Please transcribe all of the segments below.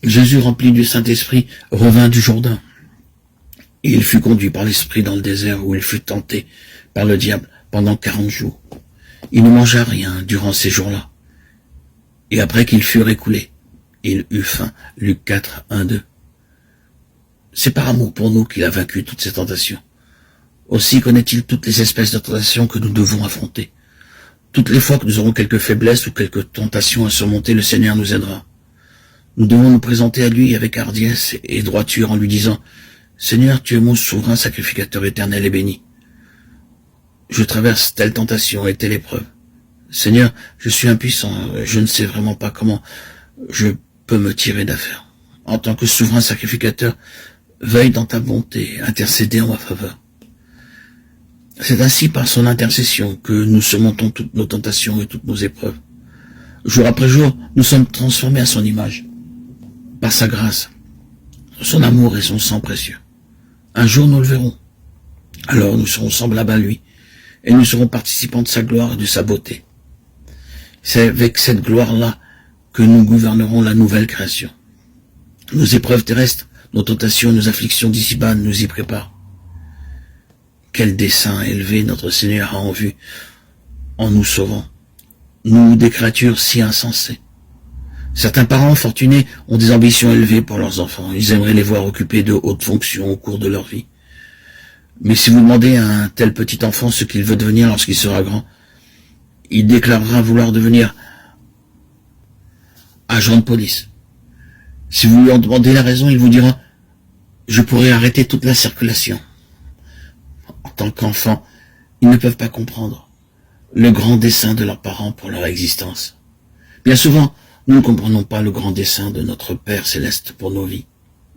Jésus, rempli du Saint-Esprit, revint du Jourdain. Et il fut conduit par l'Esprit dans le désert où il fut tenté par le diable pendant 40 jours. Il ne mangea rien durant ces jours-là. Et après qu'il fut écoulé, il eut faim. Luc 4, 1, 2. C'est par amour pour nous qu'il a vaincu toutes ces tentations. Aussi connaît-il toutes les espèces de tentations que nous devons affronter. Toutes les fois que nous aurons quelques faiblesses ou quelques tentations à surmonter, le Seigneur nous aidera. Nous devons nous présenter à lui avec hardiesse et droiture en lui disant « Seigneur, tu es mon souverain sacrificateur éternel et béni. Je traverse telle tentation et telle épreuve. Seigneur, je suis impuissant, je ne sais vraiment pas comment je peux me tirer d'affaire. En tant que souverain sacrificateur, veille dans ta bonté, intercéder en ma faveur. » C'est ainsi par son intercession que nous surmontons toutes nos tentations et toutes nos épreuves. Jour après jour, nous sommes transformés à son image. Par sa grâce, son amour et son sang précieux. Un jour nous le verrons. Alors nous serons semblables à lui, et nous serons participants de sa gloire et de sa beauté. C'est avec cette gloire-là que nous gouvernerons la nouvelle création. Nos épreuves terrestres, nos tentations, nos afflictions d'ici-bas nous y préparent. Quel dessein élevé notre Seigneur a en vue en nous sauvant. Nous, des créatures si insensées. Certains parents fortunés ont des ambitions élevées pour leurs enfants. Ils aimeraient les voir occupés de hautes fonctions au cours de leur vie. Mais si vous demandez à un tel petit enfant ce qu'il veut devenir lorsqu'il sera grand, il déclarera vouloir devenir agent de police. Si vous lui en demandez la raison, il vous dira « Je pourrais arrêter toute la circulation ». En tant qu'enfants, ils ne peuvent pas comprendre le grand dessein de leurs parents pour leur existence. Bien souvent, nous ne comprenons pas le grand dessein de notre Père Céleste pour nos vies.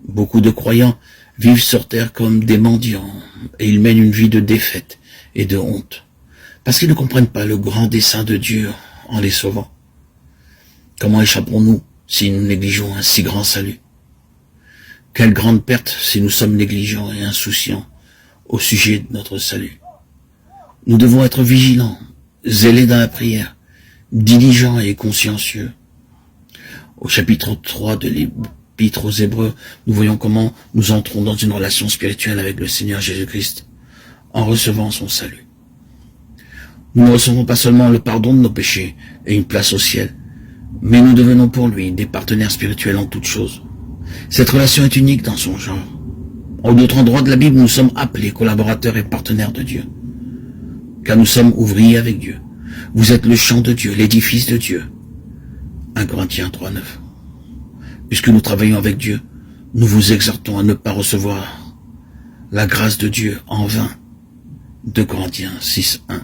Beaucoup de croyants vivent sur terre comme des mendiants et ils mènent une vie de défaite et de honte, parce qu'ils ne comprennent pas le grand dessein de Dieu en les sauvant. Comment échapperons-nous si nous négligeons un si grand salut? Quelle grande perte si nous sommes négligents et insouciants au sujet de notre salut. Nous devons être vigilants, zélés dans la prière, diligents et consciencieux. Au chapitre 3 de l'Épître aux Hébreux, nous voyons comment nous entrons dans une relation spirituelle avec le Seigneur Jésus-Christ en recevant son salut. Nous ne recevons pas seulement le pardon de nos péchés et une place au ciel, mais nous devenons pour lui des partenaires spirituels en toutes choses. Cette relation est unique dans son genre. En d'autres endroits de la Bible, nous sommes appelés collaborateurs et partenaires de Dieu, car nous sommes ouvriers avec Dieu. Vous êtes le champ de Dieu, l'édifice de Dieu. 1 Corinthiens 3, 9. Puisque nous travaillons avec Dieu, nous vous exhortons à ne pas recevoir la grâce de Dieu en vain. 2 Corinthiens 6, 1.